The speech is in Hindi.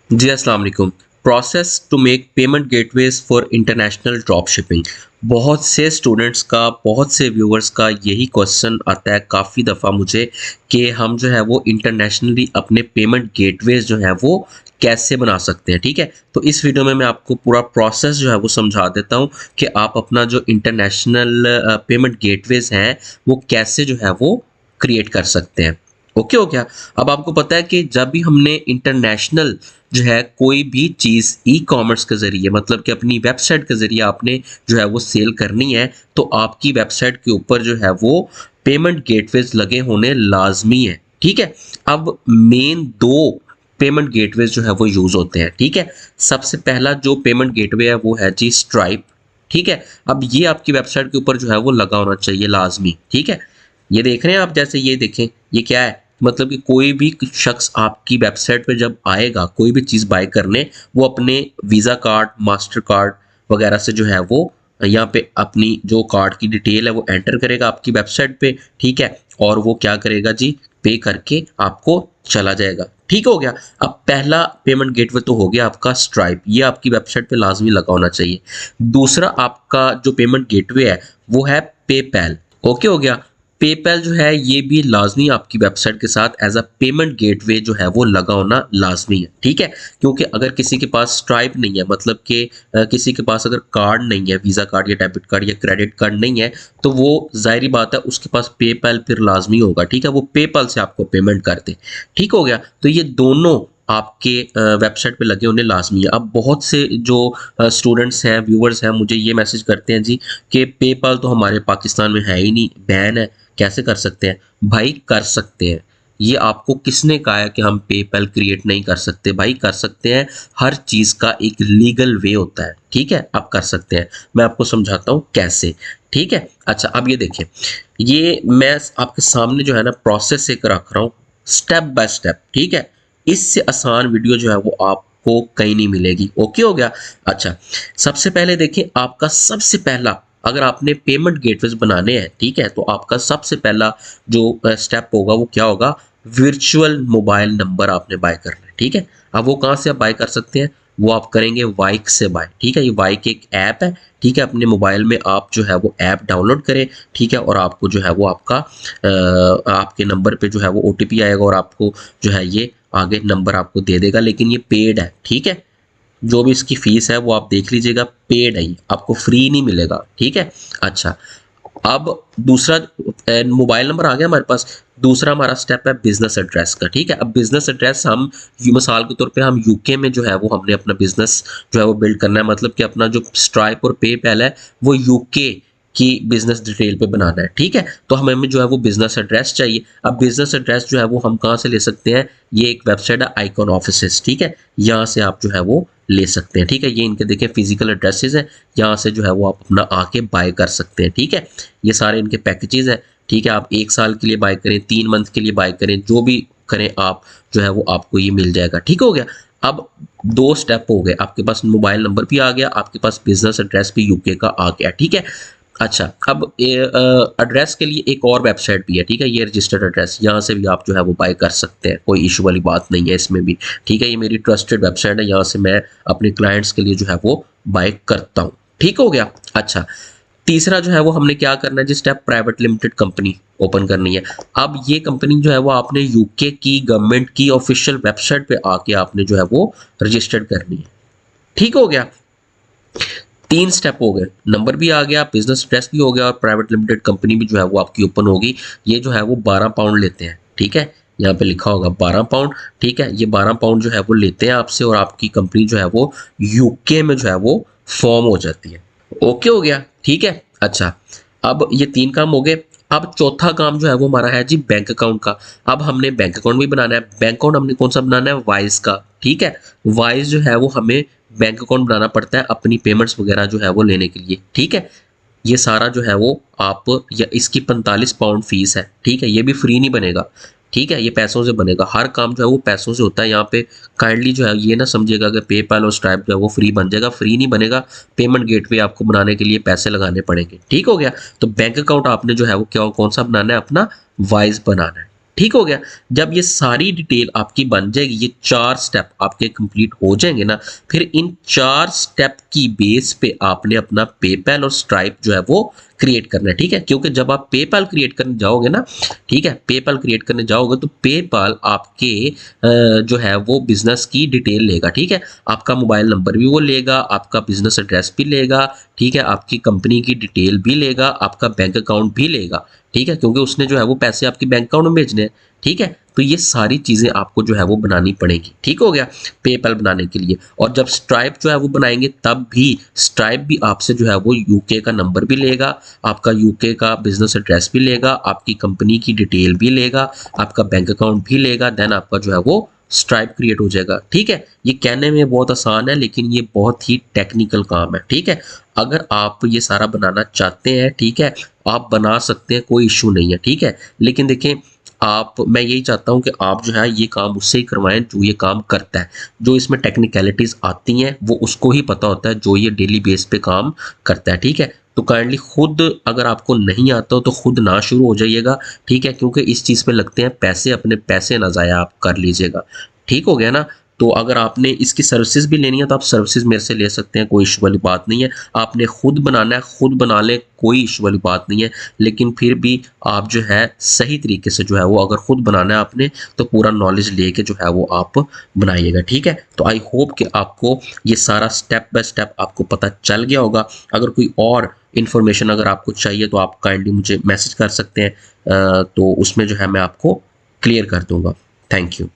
जी अस्सलाम वालेकुम। Process to make payment gateways for international drop shipping. बहुत से स्टूडेंट्स का, बहुत से व्यूअर्स का यही क्वेश्चन आता है काफ़ी दफ़ा मुझे कि हम जो है वो इंटरनेशनली अपने पेमेंट गेटवेज जो है वो कैसे बना सकते हैं। ठीक है, तो इस वीडियो में मैं आपको पूरा प्रोसेस जो है वो समझा देता हूँ कि आप अपना जो इंटरनेशनल पेमेंट गेटवेज हैं वो कैसे जो है वो क्रिएट कर सकते हैं। ओके हो गया। अब आपको पता है कि जब भी हमने इंटरनेशनल जो है कोई भी चीज़ ई कॉमर्स के ज़रिए, मतलब कि अपनी वेबसाइट के ज़रिए आपने जो है वो सेल करनी है, तो आपकी वेबसाइट के ऊपर जो है वो पेमेंट गेटवेज लगे होने लाजमी है। ठीक है, अब मेन दो पेमेंट गेटवेज जो है वो यूज़ होते हैं। ठीक है, सबसे पहला जो पेमेंट गेटवे है वो है जी स्ट्राइप। ठीक है, अब ये आपकी वेबसाइट के ऊपर जो है वो लगा होना चाहिए लाजमी। ठीक है, ये देख रहे हैं आप, जैसे ये देखें, ये क्या है, मतलब कि कोई भी शख्स आपकी वेबसाइट पे जब आएगा कोई भी चीज़ बाय करने, वो अपने वीज़ा कार्ड, मास्टर कार्ड वगैरह से जो है वो यहाँ पे अपनी जो कार्ड की डिटेल है वो एंटर करेगा आपकी वेबसाइट पे। ठीक है, और वो क्या करेगा जी, पे करके आपको चला जाएगा। ठीक हो गया। अब पहला पेमेंट गेटवे तो हो गया आपका स्ट्राइप, ये आपकी वेबसाइट पे लाजमी लगा होना चाहिए। दूसरा आपका जो पेमेंट गेटवे है वो है पेपैल। ओके हो गया। पेपैल जो है ये भी लाजमी आपकी वेबसाइट के साथ एज अ पेमेंट गेटवे जो है वो लगा होना लाजमी है। ठीक है, क्योंकि अगर किसी के पास स्ट्राइप नहीं है, मतलब कि किसी के पास अगर कार्ड नहीं है, वीज़ा कार्ड या डेबिट कार्ड या क्रेडिट कार्ड नहीं है, तो वो जाहिर बात है उसके पास पेपैल फिर लाजमी होगा। ठीक है, वो पेपैल से आपको पेमेंट कर दे। ठीक हो गया। तो ये दोनों आपके वेबसाइट पे लगे होने लाजमी है। अब बहुत से जो स्टूडेंट्स हैं, व्यूअर्स हैं, मुझे ये मैसेज करते हैं जी कि पेपैल तो हमारे पाकिस्तान में है ही नहीं, बैन है, कैसे कर सकते हैं? भाई कर सकते हैं। ये आपको किसने कहा है कि हम पेपैल क्रिएट नहीं कर सकते? भाई कर सकते हैं। हर चीज़ का एक लीगल वे होता है। ठीक है, आप कर सकते हैं। मैं आपको समझाता हूँ कैसे। ठीक है, अच्छा अब ये देखिए, ये मैं आपके सामने जो है ना प्रोसेस एक रख रहा हूँ, स्टेप बाय स्टेप। ठीक है, इससे आसान वीडियो जो है वो आपको कहीं नहीं मिलेगी। ओके हो गया। अच्छा, सबसे पहले देखिए, आपका सबसे पहला, अगर आपने पेमेंट गेटवेज बनाने हैं, ठीक है, तो आपका सबसे पहला जो स्टेप होगा वो क्या होगा, वर्चुअल मोबाइल नंबर आपने बाय करना है। ठीक है, अब वो कहाँ से आप बाय कर सकते हैं, वो आप करेंगे वाइक से बाय। ठीक है, ये वाइक एक ऐप है। ठीक है, अपने मोबाइल में आप जो है वो ऐप डाउनलोड करें। ठीक है, और आपको जो है वो आपका आपके नंबर पे जो है वो ओटीपी आएगा और आपको जो है ये आगे नंबर आपको दे देगा, लेकिन ये पेड है। ठीक है, जो भी इसकी फीस है वो आप देख लीजिएगा, पेड है, आपको फ्री नहीं मिलेगा। ठीक है, अच्छा अब दूसरा मोबाइल नंबर आ गया हमारे पास। दूसरा हमारा स्टेप है बिजनेस एड्रेस का। ठीक है, अब बिजनेस एड्रेस हम मिसाल के तौर पे हम यूके में जो है वो हमने अपना बिजनेस जो है वो बिल्ड करना है, मतलब कि अपना जो स्ट्राइप और पेपैल है वो यूके की बिजनेस डिटेल पे बनाना है। ठीक है, तो हमें जो है वो बिजनेस एड्रेस चाहिए। अब बिजनेस एड्रेस जो है वो हम कहाँ से ले सकते हैं, ये एक वेबसाइट है आइकॉन ऑफिसेस। ठीक है, यहाँ से आप जो है वो ले सकते हैं। ठीक है, ये इनके देखें फिजिकल एड्रेसेस हैं, यहाँ से जो है वो आप अपना आके बाय कर सकते हैं। ठीक है, ये सारे इनके पैकेजेस हैं। ठीक है, आप 1 साल के लिए बाय करें, 3 मंथ के लिए बाय करें, जो भी करें आप जो है वो आपको ये मिल जाएगा। ठीक हो गया। अब 2 स्टेप हो गए, आपके पास मोबाइल नंबर भी आ गया, आपके पास बिजनेस एड्रेस भी यूके का आ गया। ठीक है, अच्छा अब एड्रेस के लिए एक और वेबसाइट भी है। ठीक है, ये रजिस्टर्ड एड्रेस, यहाँ से भी आप जो है वो बाय कर सकते हैं, कोई इशू वाली बात नहीं है इसमें भी। ठीक है, ये मेरी ट्रस्टेड वेबसाइट है, यहाँ से मैं अपने क्लाइंट्स के लिए जो है वो बाय करता हूँ। ठीक हो गया। अच्छा, तीसरा जो है वो हमने क्या करना है, जिस step private limited company open करनी है। अब ये कंपनी जो है वो आपने यूके की गवर्नमेंट की ऑफिशियल वेबसाइट पे आके आपने जो है वो रजिस्टर्ड करनी है। ठीक हो गया। 3 स्टेप हो गए, नंबर भी आ गया, बिजनेस एड्रेस भी हो गया और प्राइवेट लिमिटेड कंपनी भी जो है वो आपकी ओपन होगी। ये जो है वो 12 पाउंड लेते हैं। ठीक है, यहाँ पे लिखा होगा 12 पाउंड। ठीक है, ये 12 पाउंड जो है वो लेते हैं आपसे और आपकी कंपनी जो है वो यूके में जो है वो फॉर्म हो जाती है। ओके हो गया। ठीक है, अच्छा अब ये 3 काम हो गए। अब चौथा काम जो है वो हमारा है जी बैंक अकाउंट का। अब हमने बैंक अकाउंट भी बनाना है। बैंक अकाउंट हमने कौन सा बनाना है, वाइज का। ठीक है, वाइज जो है वो हमें बैंक अकाउंट बनाना पड़ता है अपनी पेमेंट्स वगैरह जो है वो लेने के लिए। ठीक है, ये सारा जो है वो आप, या इसकी 45 पाउंड फीस है। ठीक है, ये भी फ्री नहीं बनेगा। ठीक है, ये पैसों से बनेगा, हर काम जो है वो पैसों से होता है। यहाँ पे काइंडली जो है ये ना समझिएगा कि पेपैल और स्ट्राइप जो है वो फ्री बन जाएगा, फ्री नहीं बनेगा। पेमेंट गेटवे आपको बनाने के लिए पैसे लगाने पड़ेंगे। ठीक हो गया। तो बैंक अकाउंट आपने जो है वो क्या, कौन सा बनाना है, अपना वाइज बनाना है। ठीक हो गया। जब ये सारी डिटेल आपकी बन जाएगी, ये 4 स्टेप आपके कंप्लीट हो जाएंगे ना, फिर इन 4 स्टेप की बेस पे आपने अपना पेपैल और स्ट्राइप जो है वो क्रिएट करना है, ठीक है। क्योंकि जब आप पेपैल क्रिएट करने जाओगे ना, ठीक है, पेपैल क्रिएट करने जाओगे तो पेपैल आपके जो है वो बिजनेस की डिटेल लेगा, ठीक है। आपका मोबाइल नंबर भी वो लेगा, आपका बिजनेस एड्रेस भी लेगा, ठीक है, आपकी कंपनी की डिटेल भी लेगा, आपका बैंक अकाउंट भी लेगा, ठीक है, क्योंकि उसने जो है वो पैसे आपके बैंक अकाउंट में भेजने हैं, ठीक है। तो ये सारी चीज़ें आपको जो है वो बनानी पड़ेगी, ठीक हो गया, पेपैल बनाने के लिए। और जब स्ट्राइप जो है वो बनाएंगे तब भी स्ट्राइप भी आपसे जो है वो यूके का नंबर भी लेगा, आपका यूके का बिजनेस एड्रेस भी लेगा, आपकी कंपनी की डिटेल भी लेगा, आपका बैंक अकाउंट भी लेगा, देन आपका जो है वो स्ट्राइप क्रिएट हो जाएगा, ठीक है। ये कहने में बहुत आसान है लेकिन ये बहुत ही टेक्निकल काम है, ठीक है। अगर आप ये सारा बनाना चाहते हैं, ठीक है, आप बना सकते हैं, कोई इशू नहीं है, ठीक है। लेकिन देखें, आप, मैं यही चाहता हूं कि आप जो है ये काम उससे ही करवाएं जो ये काम करता है, जो इसमें टेक्निकलिटीज आती हैं वो उसको ही पता होता है, जो ये डेली बेस पे काम करता है, ठीक है। तो काइंडली खुद, अगर आपको नहीं आता हो तो खुद ना शुरू हो जाइएगा, ठीक है, क्योंकि इस चीज़ पे लगते हैं पैसे, अपने पैसे ना ज़ाया आप कर लीजिएगा, ठीक हो गया ना। तो अगर आपने इसकी सर्विसेज भी लेनी है तो आप सर्विसेज मेरे से ले सकते हैं, कोई इशू वाली बात नहीं है। आपने खुद बनाना है, खुद बना लें, कोई इशू वाली बात नहीं है। लेकिन फिर भी आप जो है सही तरीके से जो है वो, अगर खुद बनाना है आपने, तो पूरा नॉलेज लेके जो है वो आप बनाइएगा, ठीक है। तो आई होप कि आपको ये सारा स्टेप बाय स्टेप आपको पता चल गया होगा। अगर कोई और इन्फॉर्मेशन अगर आपको चाहिए तो आप काइंडली मुझे मैसेज कर सकते हैं, तो उसमें जो है मैं आपको क्लियर कर दूंगा। Thank you.